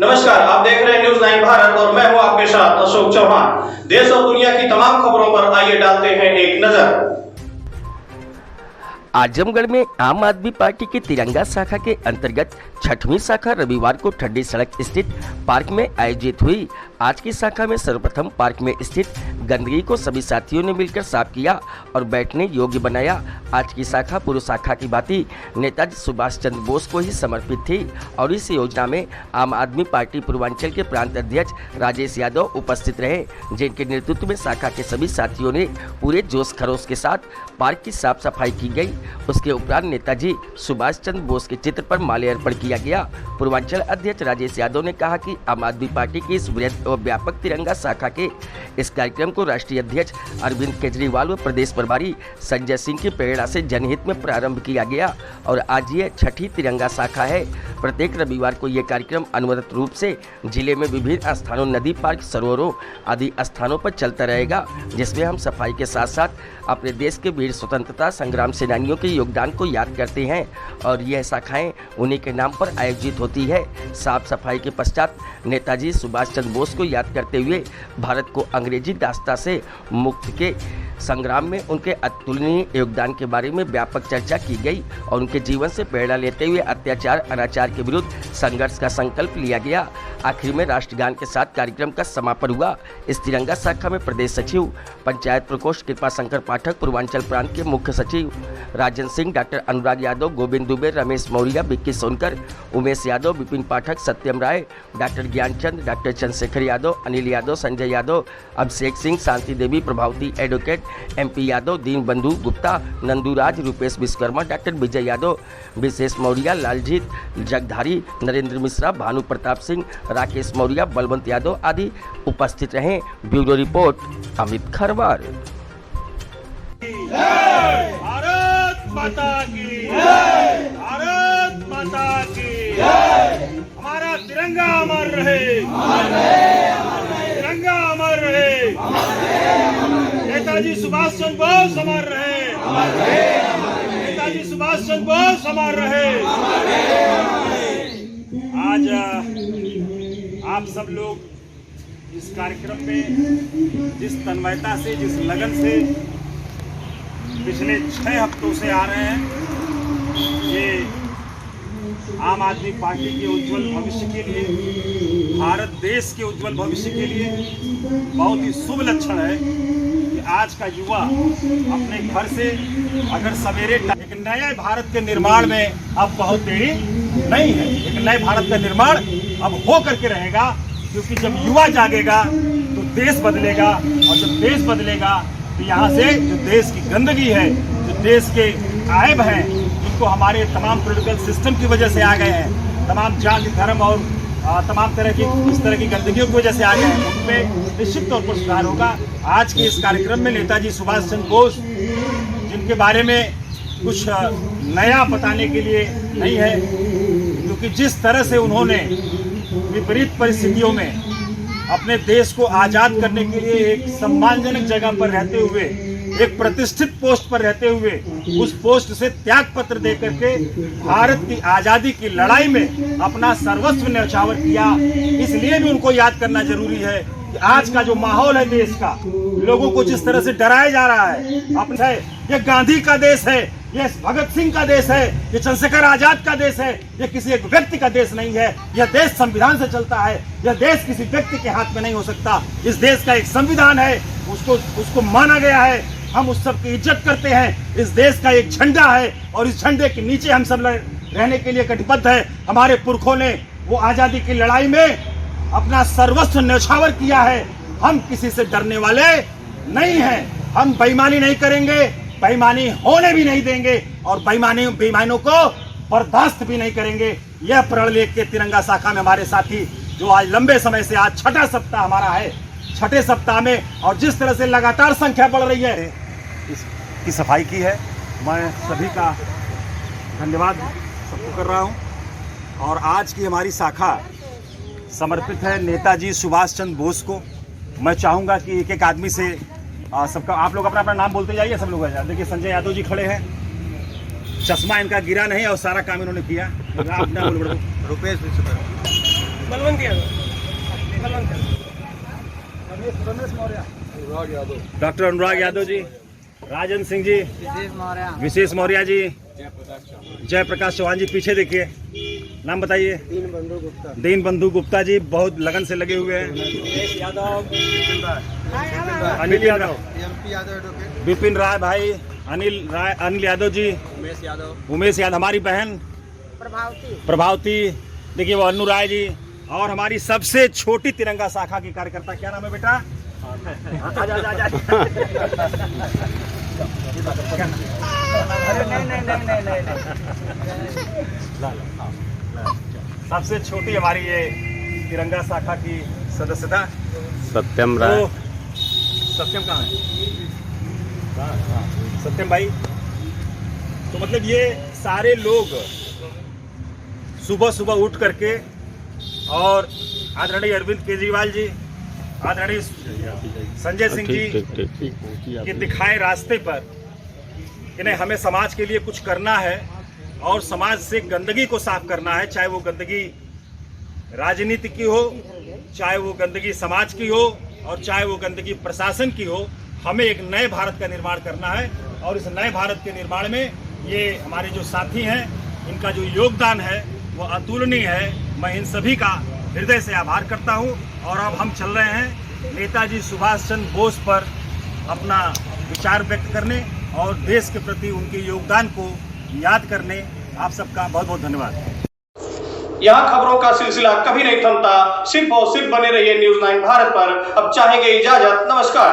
नमस्कार, आप देख रहे हैं न्यूज़ 9 भारत और मैं हूं आपके साथ अशोक चौहान। देश और दुनिया की तमाम खबरों पर आइए डालते हैं एक नजर। आजमगढ़ में आम आदमी पार्टी की तिरंगा शाखा के अंतर्गत 6वीं शाखा रविवार को ठंडी सड़क स्थित पार्क में आयोजित हुई। आज की शाखा में सर्वप्रथम पार्क में स्थित गंदगी को सभी साथियों ने मिलकर साफ किया और बैठने योग्य बनाया। आज की शाखा पूर्व शाखा की भांति नेताजी सुभाष चंद्र बोस को ही समर्पित थी और इस योजना में आम आदमी पार्टी पूर्वांचल के प्रांत अध्यक्ष राजेश यादव उपस्थित रहे, जिनके नेतृत्व में शाखा के सभी साथियों ने पूरे जोश खरोश के साथ पार्क की साफ सफाई की गई। उसके उपरांत नेताजी सुभाष चंद्र बोस के चित्र पर माल्यार्पण किया गया। पूर्वांचल अध्यक्ष राजेश यादव ने कहा कि आम आदमी पार्टी की इस वृहद और व्यापक तिरंगा शाखा के इस कार्यक्रम को राष्ट्रीय अध्यक्ष अरविंद केजरीवाल व प्रदेश प्रभारी संजय सिंह की प्रेरणा से जनहित में प्रारंभ किया गया और आज ये 6ठी तिरंगा शाखा है। प्रत्येक रविवार को ये कार्यक्रम अनवरत रूप से जिले में विभिन्न स्थानों, नदी, पार्क, सरोवरों आदि स्थानों पर चलता रहेगा, जिसमें हम सफाई के साथ साथ अपने देश के वीर स्वतंत्रता संग्राम सेनानियों के योगदान को याद करते हैं और यह शाखाएं उन्हीं के नाम पर आयोजित होती है। साफ सफाई के पश्चात नेताजी सुभाष चंद्र बोस को याद करते हुए भारत को अंग्रेजी दास्ता से मुक्ति के संग्राम में उनके अतुलनीय योगदान के बारे में व्यापक चर्चा की गई और उनके जीवन से प्रेरणा लेते हुए अत्याचार अनाचार के विरुद्ध संघर्ष का संकल्प लिया गया। आखिर में राष्ट्रगान के साथ कार्यक्रम का समापन हुआ। इस तिरंगा शाखा में प्रदेश सचिव पंचायत प्रकोष्ठ कृपा शंकर पाठक, पूर्वांचल प्रांत के मुख्य सचिव Rajan Singh, doctor Anurag Yadav, Govind Dubey, Ramesh Maurya, Vicky Sonkar, Umesh Yadav, Vipin Pathak, Satyam Rai, doctor Gyanchand, doctor Chandrashekhar Yadav, Anil Yadav, Sanjay Yadav, Abhishek Singh, Shanti Devi, Prabhavati advocate, MP Yadav, Deen Bandhu Gupta, Nanduraj, Rupesh Vishwakarma, doctor Vijay Yadav, Vishesh Maurya, Laljeet Jagdhari, Narendra Mishra, Bhanu Pratap Singh, Rakesh Maurya, Balwant Yadav आदि उपस्थित रहे। Bureau report Amit Kharwar. भारत माता की जय, भारत माता की जय। हमारा तिरंगा अमर रहे, तिरंगा अमर रहे, नेताजी सुभाष चंद्र बोस अमर रहे, नेताजी सुभाष चंद्र बोस अमर रहे। आज आप सब लोग इस कार्यक्रम में जिस तन्मयता से, जिस लगन से पिछले 6 हफ्तों से आ रहे हैं, ये आम आदमी पार्टी के उज्जवल भविष्य के लिए, भारत देश के उज्जवल भविष्य के लिए बहुत ही शुभ लक्षण है कि आज का युवा अपने घर से अगर सवेरे एक नए भारत के निर्माण में अब बहुत देरी नहीं है। एक नए भारत का निर्माण अब हो करके रहेगा, क्योंकि जब युवा जागेगा तो देश बदलेगा और जब देश बदलेगा तो यहाँ से जो देश की गंदगी है, जो देश के आयब हैं, जिनको हमारे तमाम पॉलिटिकल सिस्टम की वजह से आ गए हैं, तमाम जाति धर्म और तमाम तरह की इस तरह की गंदगियों की वजह से आ गए हैं, उनमें निश्चित तौर पर सुधार होगा। आज के इस कार्यक्रम में नेताजी सुभाष चंद्र बोस, जिनके बारे में कुछ नया बताने के लिए नहीं है, क्योंकि जिस तरह से उन्होंने विपरीत परिस्थितियों में अपने देश को आज़ाद करने के लिए एक सम्मानजनक जगह पर रहते हुए, एक प्रतिष्ठित पोस्ट पर रहते हुए, उस पोस्ट से त्याग पत्र दे करके भारत की आज़ादी की लड़ाई में अपना सर्वस्व न्यौछावर किया। इसलिए भी उनको याद करना जरूरी है कि आज का जो माहौल है देश का, लोगों को जिस तरह से डराया जा रहा है, अपना ये गांधी का देश है, ये भगत सिंह का देश है, ये चंद्रशेखर आजाद का देश है, ये किसी एक व्यक्ति का देश नहीं है। यह देश संविधान से चलता है, यह देश किसी व्यक्ति के हाथ में नहीं हो सकता। इस देश का एक संविधान है, उसको माना गया है, हम उस सब की इज्जत करते हैं। इस देश का एक झंडा है और इस झंडे के नीचे हम सब रहने के लिए कटिबद्ध है। हमारे पुरखों ने वो आज़ादी की लड़ाई में अपना सर्वस्व न्यौछावर किया है। हम किसी से डरने वाले नहीं हैं। हम बेईमानी नहीं करेंगे, बेईमानी होने भी नहीं देंगे और बेईमानों को बर्दाश्त भी नहीं करेंगे। यह प्रण लेके तिरंगा शाखा में हमारे साथी जो आज लंबे समय से, आज 6ठा सप्ताह हमारा है, 6ठे सप्ताह में और जिस तरह से लगातार संख्या बढ़ रही है, इसकी सफाई की है। मैं सभी का धन्यवाद सबको कर रहा हूँ। और आज की हमारी शाखा समर्पित है नेताजी सुभाष चंद्र बोस को। मैं चाहूँगा कि एक एक आदमी से सबका, आप लोग अपना अपना नाम बोलते जाइए, सब लोग आ जाए। देखिए संजय यादव जी खड़े हैं, चश्मा इनका गिरा नहीं और सारा काम इन्होंने किया। आप नाम बोलो। रुपेश विश्वकर्मा। डॉक्टर अनुराग यादव जी, राजन सिंह जी, विशेष मौर्य जी, जयप्रकाश चौहान जी। पीछे देखिए, नाम बताइए। दीन बंधु गुप्ता जी बहुत लगन से लगे हुए हैं। अनिल यादव, विपिन राय भाई, अनिल यादव जी, उमेश यादव, हमारी बहन प्रभावती, देखिए वो अनु राय जी, और हमारी सबसे छोटी तिरंगा शाखा की कार्यकर्ता, क्या नाम है बेटा? आजा। सबसे छोटी हमारी ये तिरंगा शाखा की सदस्यता सत्यम राय। तो सत्यम कहाँ है? सत्यम भाई। तो मतलब ये सारे लोग सुबह सुबह उठ करके, और आदरणीय अरविंद केजरीवाल जी, आदरणीय संजय सिंह जी के दिखाए रास्ते पर कि नहीं, हमें समाज के लिए कुछ करना है और समाज से गंदगी को साफ करना है, चाहे वो गंदगी राजनीति की हो, चाहे वो गंदगी समाज की हो, और चाहे वो गंदगी प्रशासन की हो। हमें एक नए भारत का निर्माण करना है, और इस नए भारत के निर्माण में ये हमारे जो साथी हैं, इनका जो योगदान है वो अतुलनीय है। मैं इन सभी का हृदय से आभार करता हूं। और अब हम चल रहे हैं नेताजी सुभाष चंद्र बोस पर अपना विचार व्यक्त करने और देश के प्रति उनके योगदान को याद करने। आप सबका बहुत बहुत धन्यवाद। यहाँ खबरों का सिलसिला कभी नहीं थमता, सिर्फ और सिर्फ बने रहिए न्यूज़ 9 भारत पर। अब चाहेंगे इजाजत, नमस्कार।